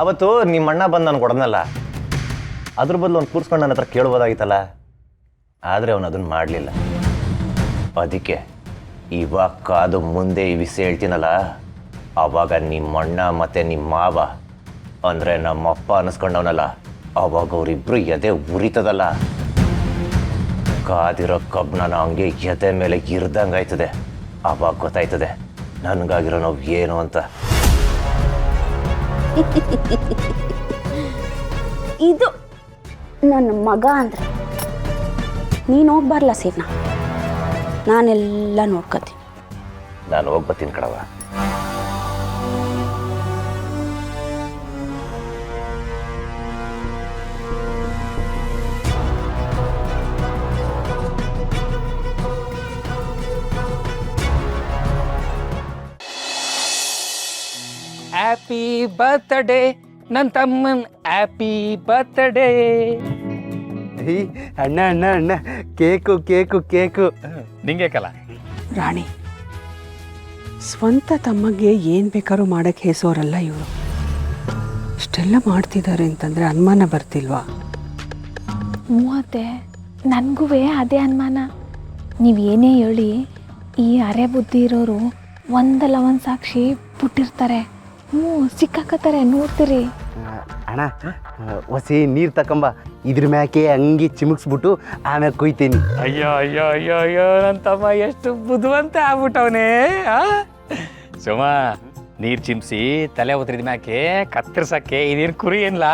ಅವತ್ತು ನಿಮ್ಮ ಅಣ್ಣ ಬಂದು ನಾನು ಕೊಡೋನಲ್ಲ, ಅದ್ರ ಬದಲು ಅವ್ನು ಕೂರ್ಸ್ಕೊಂಡು ನನ್ನ ಹತ್ರ ಕೇಳ್ಬೋದಾಗಿತ್ತಲ್ಲ. ಆದರೆ ಅವನು ಅದನ್ನು ಮಾಡಲಿಲ್ಲ. ಅದಕ್ಕೆ ಇವಾಗ ಕಾದು ಮುಂದೆ ಈ ವಿಷಯ ಹೇಳ್ತೀನಲ್ಲ, ಆವಾಗ ನಿಮ್ಮಣ್ಣ ಮತ್ತು ನಿಮ್ಮ ಮಾವ ಅಂದರೆ ನಮ್ಮಪ್ಪ ಅನ್ನಿಸ್ಕೊಂಡವನಲ್ಲ, ಆವಾಗ ಅವರಿಬ್ಬರು ಎದೆ ಉರಿತದಲ್ಲ. ಕಾದಿರೋ ಕಬ್ಬನ ಹಂಗೆ ಎದೆ ಮೇಲೆ ಇರ್ದಂಗೆ ಆಯ್ತದೆ. ಆವಾಗ ಗೊತ್ತಾಯ್ತದೆ ನನಗಾಗಿರೋ ನೋವು ಏನು ಅಂತ. ಇದು ನನ್ನ ಮಗ ಅಂದ್ರೆ ನೀನು ಹೋಗ್ಬಾರ್ಲ ಸೀನಾ, ನಾನೆಲ್ಲ ನೋಡ್ಕೊತೀನಿ. ನಾನು ಹೋಗ್ಬತ್ತೀನಿ ಕಣವ. ಹ್ಯಾಪಿ ಬರ್ತ್ಡೇ ನನ್ನ ತಮ್ಮನ್, ಹ್ಯಾಪಿ ಬರ್ತ್ಡೇ. ಅಣ್ಣ ಅಣ್ಣ ಅಣ್ಣ ಕೇಕು ಕೇಕು ಕೇಕು ನಿಂಗೆ ಕಲ ರಾಣಿ, ಸ್ವಂತ ತಮ್ಮಗೆ ಏನು ಬೇಕಾದ್ರೂ ಮಾಡೋಕ್ಕೆ ಹೇಸೋರಲ್ಲ ಇವರು. ಇಷ್ಟೆಲ್ಲ ಮಾಡ್ತಿದ್ದಾರೆ ಅಂತಂದರೆ ಅನುಮಾನ ಬರ್ತಿಲ್ವಾ? ಮೂವತ್ತೆ ನನಗೂ ಅದೇ ಅನುಮಾನ. ನೀವೇನೇ ಹೇಳಿ ಈ ಅರೆ ಬುದ್ಧಿ ಇರೋರು ಒಂದಲ್ಲ ಒಂದು ಸಾಕ್ಷಿ ಬಿಟ್ಟಿರ್ತಾರೆ. ಸಿಕ್ಕಾಕತ್ತಾರೆ, ನೋಡ್ತೀರಿ. ಅಣ್ಣ ಹೊಸಿ ನೀರು ತಕೊಂಬ, ಇದ್ರ ಮ್ಯಾಕೆ ಹಂಗೆ ಚಿಮುಕ್ಸ್ಬಿಟ್ಟು ಆಮ್ಯಾಗ ಕುಯ್ತೀನಿ. ಅಯ್ಯೋ ಅಯ್ಯೋ ಅಯ್ಯೋ ಅಯ್ಯೋ ನನ್ನ ತಮ್ಮ ಎಷ್ಟು ಬುದ್ಧಿವಂತ ಆಗ್ಬಿಟ್ಟವನೇ. ಸುಮ ನೀರು ಚಿಮ್ಸಿ ತಲೆ ಉದ್ರಿದ ಮ್ಯಾಕೆ ಕತ್ತರಿಸಕ್ಕೆ ಇದೇನು ಕುರಿ ಏನ್ಲ,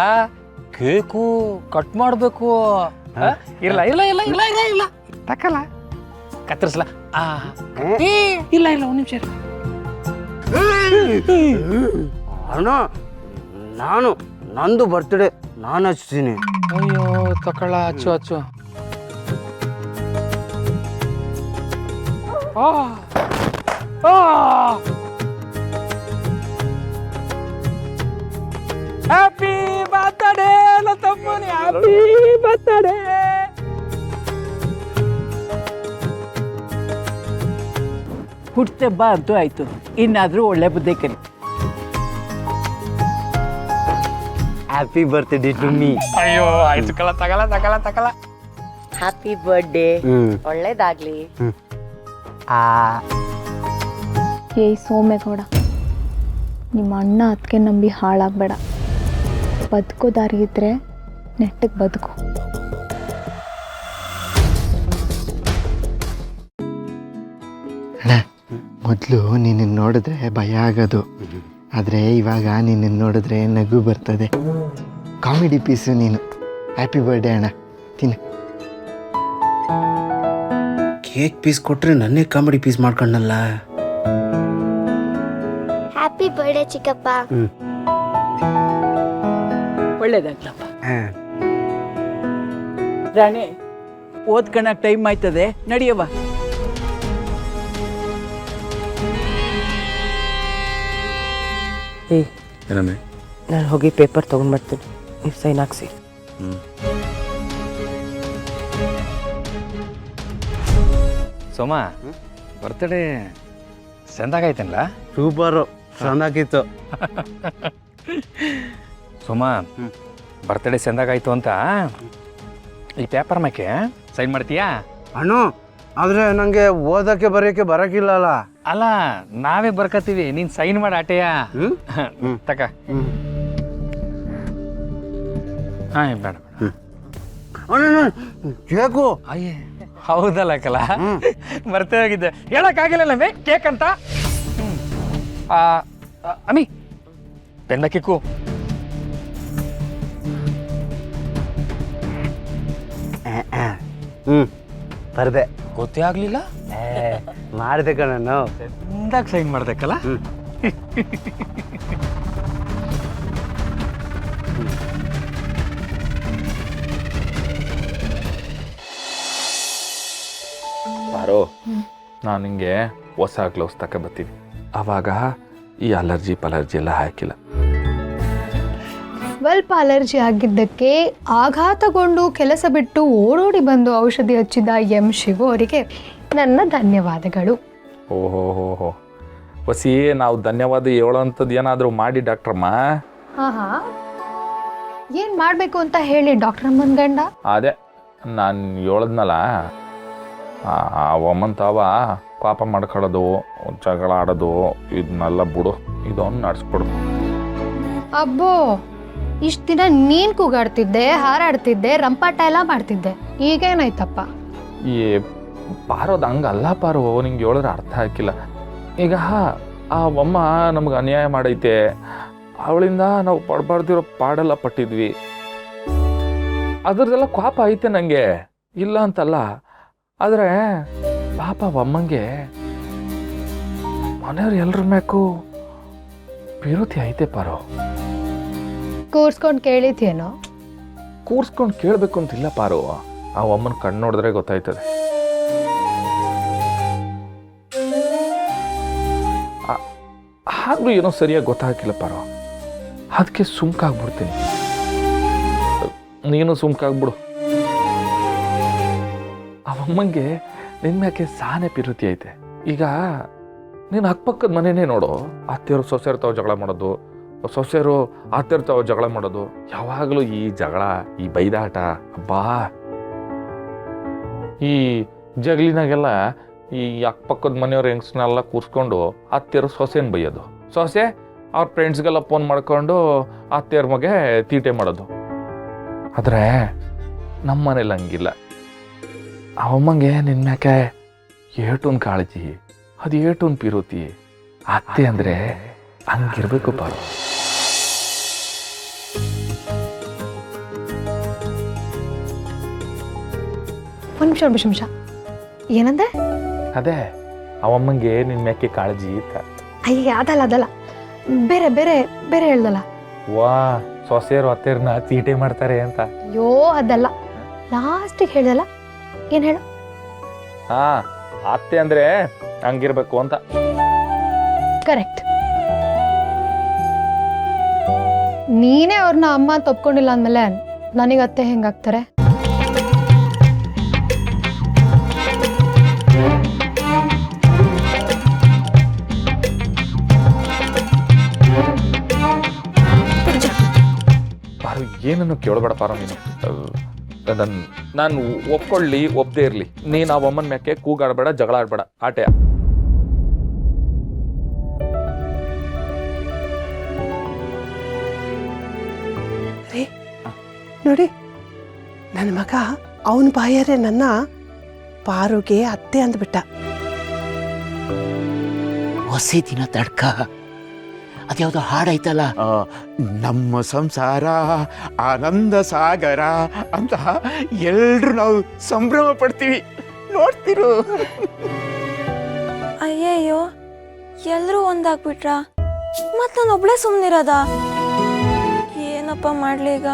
ಕೇಕು ಕಟ್ ಮಾಡಬೇಕು. ಇಲ್ಲ ಇಲ್ಲ ಇಲ್ಲ ಇಲ್ಲ ಇಲ್ಲ ಇಲ್ಲ ತಕ್ಕಲ್ಲ, ಕತ್ತರಿಸ್ಲ. ಇಲ್ಲ ಇಲ್ಲ ಒಂದು ನಿಮಿಷ. ಅಣ್ಣ ನಂದು ಬರ್ತ್ಡೇ ನಾನು ಹಚ್ತೀನಿ. ಅಯ್ಯೋ ತಕೊಳ್ಳ, ಹಚ್ಚು ಹಚ್ಚು. ಹ್ಯಾಪಿ ಬರ್ತ್ಡೇ ನನ್ನ ತಮ್ಮನಿ, ಹ್ಯಾಪಿ ಬರ್ತ್ಡೇ. ಹುಟ್ಟೆಬ್ಬ ಅಂತೂ ಆಯಿತು, ಇನ್ನಾದರೂ ಒಳ್ಳೆ ಬುದ್ಧಿ ಕಲಿ. Happy birthday to me. ಅಯ್ಯೋ ಆಯ್ತು ಕಲ, ತಗಲ ತಗಲ ತಗಲ. ಹ್ಯಾಪಿ ಬರ್ಡೇ, ಒಳ್ಳೇದಾಗ್ಲಿ. ಏಯ್ ಸೋಮೇಗೌಡ, ನಿಮ್ಮ ಅಣ್ಣ ಅದಕ್ಕೆ ನಂಬಿ ಹಾಳಾಗಬೇಡ. ಬದುಕೋ ದಾರಿ ಇದ್ರೆ ನೆಟ್ಟಗೆ ಬದುಕು. ಅಣ್ಣ, ಮೊದಲು ನಿನ್ನನ್ನು ನೋಡಿದ್ರೆ ಭಯ ಆಗೋದು, ಆದರೆ ಇವಾಗ ನಿನ್ನನ್ನು ನೋಡಿದ್ರೆ ನಗು ಬರ್ತದೆ. ಕಾಮಿಡಿ ಪೀಸು ನೀನು. ಹ್ಯಾಪಿ ಬರ್ಡೇ ಅಣ್ಣ, ತಿನ್ನು. ಕೇಕ್ ಪೀಸ್ ಕೊಟ್ರೆ ನನ್ನೇ ಕಾಮಿಡಿ ಪೀಸ್ ಮಾಡ್ಕೊಂಡಲ್ಲ. ಹ್ಯಾಪಿ ಬರ್ಡೇ ಚಿಕ್ಕಪ್ಪ. ಒಳ್ಳೇದಾಗ್ಲಪ್ಪ. ರಾಣಿ, ಓದ್ಕೊಳಕ್ಕೆ ಟೈಮ್ ಆಯ್ತದೆ, ನಡಿಯವ್ವ. ಏನಮ್ಮೆ? ನಾನು ಹೋಗಿ ಪೇಪರ್ ತೊಗೊಂಡ್ಬರ್ತೀನಿ, ನೀವು ಸೈನ್ ಹಾಕ್ಸಿ. ಸೋಮ, ಬರ್ತ್ಡೇ ಚಂದಾಗೈತಲ್ಲ? ಸೂಪರು, ಚೆನ್ನಾಗಿತ್ತು. ಸೋಮ, ಬರ್ತ್ಡೇ ಚಂದಾಗಾಯ್ತು ಅಂತ ಈ ಪೇಪರ್ ಮ್ಯಾಕೆ ಸೈನ್ ಮಾಡ್ತೀಯಾ? ಅಣ್ಣ, ಆದರೆ ನನಗೆ ಓದೋಕ್ಕೆ ಬರೆಯೋಕ್ಕೆ ಬರೋಕ್ಕಿಲ್ಲಲ್ಲ. ಅಲ್ಲ, ನಾವೇ ಬರ್ಕತ್ತೀವಿ, ನೀನ್ ಸೈನ್ ಮಾಡಿ ಆಟೆಯ ತಕ. ಹಾ ಬೇಡ ಬೇಡ. ಕೇಕು ಅಯ್ಯೇ ಹೌದಲ್ಲ ಕಲ, ಬರ್ತೇ ಹೋಗಿದ್ದೆ, ಹೇಳಕ್ಕಾಗಿಲ್ಲ ಕೇಕ್ ಅಂತ. ಅಮಿ ಪೆನ್ನ ಕೇಕು. ಬರ್ದೆ, ಗೊತ್ತೇ ಆಗ್ಲಿಲ್ಲ. ಮಾಡಿದೆ ಕಣ ನಾವು. ಚಂದಾಗ ಸೈನ್ ಮಾಡ್ಬೇಕಲ್ಲ. ಬಾರೋ, ನಾನು ನಿಂಗೆ ಹೊಸ ಗ್ಲೌಸ್ ತಗೊಬತ್ತೀನಿ. ಆವಾಗ ಈ ಅಲರ್ಜಿ ಪಲರ್ಜಿ ಎಲ್ಲ ಹಾಕಿಲ್ಲ. ಸ್ವಲ್ಪ ಅಲರ್ಜಿ ಆಗಿದ್ದಕ್ಕೆ ಆಘಾತಗೊಂಡು ಕೆಲಸ ಬಿಟ್ಟು ಓಡೋಡಿ ಬಂದು ಔಷಧಿ ಹಚ್ಚಿದ ಎಂ ಶಿವು ಅವರಿಗೆ ನನ್ನ ಧನ್ಯವಾದಗಳು. ಓಹೋ ಹೋ ಹೋ, ಹೊಸಿ ನಾವು ಧನ್ಯವಾದ ಹೇಳೋಂಥದ್ದು ಏನಾದರೂ ಮಾಡಿ ಡಾಕ್ಟ್ರಮ್ಮ. ಹಾಂ ಏನು ಮಾಡಬೇಕು ಅಂತ ಹೇಳಿ ಡಾಕ್ಟರ್ ಅಮ್ಮನ ಗಂಡ? ಅದೇ ನಾನು ಹೇಳದ್ನಲ್ಲ, ಆ ಒಮ್ಮನ್ ತಾವ ಪಾಪ ಮಾಡ್ಕೊಳ್ಳೋದು, ಜಗಳ ಆಡೋದು ಇದನ್ನೆಲ್ಲ ಬಿಡು, ಇದೊಂದು ನಡೆಸ್ಕೊಡು. ಅಬ್ಬೋ, ಇಷ್ಟು ದಿನ ನೀನು ಕೂಗಾಡ್ತಿದ್ದೆ, ಹಾರಾಡ್ತಿದ್ದೆ, ರಂಪಾಟ ಎಲ್ಲ ಮಾಡ್ತಿದ್ದೆ, ಈಗೇನಾಯ್ತಪ್ಪ? ಈ ಪಾರೋದು ಹಂಗಲ್ಲ ಪಾರು, ನಿಂಗೆ ಹೇಳಿದ್ರೆ ಅರ್ಥ ಹಾಕಿಲ್ಲ. ಈಗ ಆ ಅಮ್ಮ ನಮ್ಗೆ ಅನ್ಯಾಯ ಮಾಡೈತೆ, ಅವಳಿಂದ ನಾವು ಪಡಬಾರ್ದಿರೋ ಪಾಡೆಲ್ಲ ಪಟ್ಟಿದ್ವಿ, ಅದ್ರದ್ದೆಲ್ಲ ಕೋಪ ಐತೆ ನನಗೆ, ಇಲ್ಲ ಅಂತಲ್ಲ. ಆದರೆ ಪಾಪ ಅಮ್ಮಂಗೆ ಮನೆಯವ್ರು ಎಲ್ಲರ ಮ್ಯಾಕು ವಿರೋಧಿ ಐತೆ ಪಾರು. ಕೂರ್ಸ್ಕೊಂಡು ಕೇಳಿದ್ಯೇನೋ? ಕೂರ್ಸ್ಕೊಂಡು ಕೇಳಬೇಕು ಅಂತಿಲ್ಲ ಪಾರು, ಆ ಅಮ್ಮನ ಕಣ್ಣು ನೋಡಿದ್ರೆ ಗೊತ್ತಾಯ್ತದೆ. ಆದ್ರೂ ಏನೋ ಸರಿಯಾಗಿ ಗೊತ್ತಾಗಿಲ್ಲ ಪಾರು, ಅದಕ್ಕೆ ಸುಮ್ಕಾಗ್ಬಿಡ್ತೀನಿ. ನೀನು ಸುಮ್ಕಾಗ್ಬಿಡು. ಆ ಅಮ್ಮಂಗೆ ನಿನ್ನ ಮ್ಯಾಕೆ ಸಾನೆ ಪಿರುತಿ ಐತೆ. ಈಗ ನೀನು ಅಕ್ಕಪಕ್ಕದ ಮನೆಯೇ ನೋಡು, ಅತ್ತೆಯವರು ಸೊಸೆಯರು ತಾವು ಜಗಳ ಮಾಡೋದು, ಸೊಸೆಯರು ಅತ್ತೆಯರು ತಾವು ಜಗಳ ಮಾಡೋದು, ಯಾವಾಗಲೂ ಈ ಜಗಳ, ಈ ಬೈದಾಟ. ಅಬ್ಬಾ, ಈ ಜಗಳಿನಾಗೆಲ್ಲ ಈ ಅಕ್ಕಪಕ್ಕದ ಮನೆಯವ್ರ ಹೆಂಗಸ್ನೆಲ್ಲ ಕೂರಿಸ್ಕೊಂಡು ಅತ್ತೆಯರು ಸೊಸೆನ ಬೈಯೋದು, ಸೊಸೆ ಅವ್ರ ಫ್ರೆಂಡ್ಸ್ಗೆಲ್ಲ ಫೋನ್ ಮಾಡ್ಕೊಂಡು ಅತ್ತೆಯವ್ರ ಮಗೆ ತೀಟೆ ಮಾಡೋದು. ಆದರೆ ನಮ್ಮ ಮನೇಲಿ ಹಂಗಿಲ್ಲ. ಆ ಅಮ್ಮಂಗೆ ನಿನ್ನ ಮ್ಯಾಕೆ ಏಟೊಂದು ಕಾಳಜಿ, ಅದು ಏಟೊಂದು ಪಿರುತಿ. ಅತ್ತೆ ಅಂದರೆ ಹಂಗಿರ್ಬೇಕು ಪಾರು. ಒಂದು ನಿಮಿಷ ಏನಂದೆ? ಅದೇ ಆ ಅಮ್ಮಂಗೆ ನಿನ್ನ ಮ್ಯಾಕೆ ಕಾಳಜಿ ಇತ್ತ. ಅಯ್ಯ, ಅದಲ್ಲ ಬೇರೆ ಬೇರೆ ಬೇರೆ ಹೇಳ್ದಲ್ಲ. ವಾ, ಸೊಸೆಯರು ಅತ್ತೆಯರ್ನ ತೀಟೆ ಮಾಡ್ತಾರೆ ಅಂತ. ಅಯ್ಯೋ, ಅದಲ್ಲ, ಲಾಸ್ಟಿಗೆ ಹೇಳ್ದಲ್ಲ, ಏನು ಹೇಳು? ಹಾ, ಅತ್ತೆ ಅಂದ್ರೆ ಹಂಗಿರ್ಬೇಕು ಅಂತ. ಕರೆಕ್ಟ್. ನೀನೇ ಅವ್ರನ್ನ ಅಮ್ಮ ಅಂತ ಒಪ್ಕೊಂಡಿಲ್ಲ ಅಂದಮೇಲೆ ನನಗೆ ಅತ್ತೆ ಹೆಂಗಾಗ್ತಾರೆ? ಪಾರು, ಏನನ್ನು ಕೇಳಬೇಡ ಪಾರು ನೀನು. ನಾನು ಒಪ್ಕೊಳ್ಳಿ ಒಪ್ಪದೇ ಇರಲಿ, ನೀನು ಆ ಅಮ್ಮನ ಮ್ಯಾಕೆ ಕೂಗಾಡಬೇಡ, ಜಗಳ ಆಡಬೇಡ, ಆಟೆ. ರೀ ನೋಡಿ, ನನ್ನ ಮಗ ಅವನ ಬಾಯರೇ ನನ್ನ ಪಾರುಗೆ ಅತ್ತೆ ಅಂದ್ಬಿಟ್ಟ. ಹೊಸೇ ದಿನ ತಡ್ಕ, ಅದ್ಯಾವುದೋ ಹಾಡೈತಲ್ಲ, ನಮ್ಮ ಸಂಸಾರ ಆನಂದ ಸಾಗರ ಅಂತ ಎಲ್ರು ನಾವು ಸಂಭ್ರಮ ಪಡ್ತೀವಿ, ನೋಡ್ತಿರು. ಅಯ್ಯಯ್ಯೋ, ಎಲ್ಲರೂ ಒಂದಾಗ್ಬಿಟ್ರ, ಮತ್ ನಾನು ಒಬ್ಳೆ ಸುಮ್ಮನಿರೋದ? ಏನಪ್ಪ ಮಾಡ್ಲಿ ಈಗ?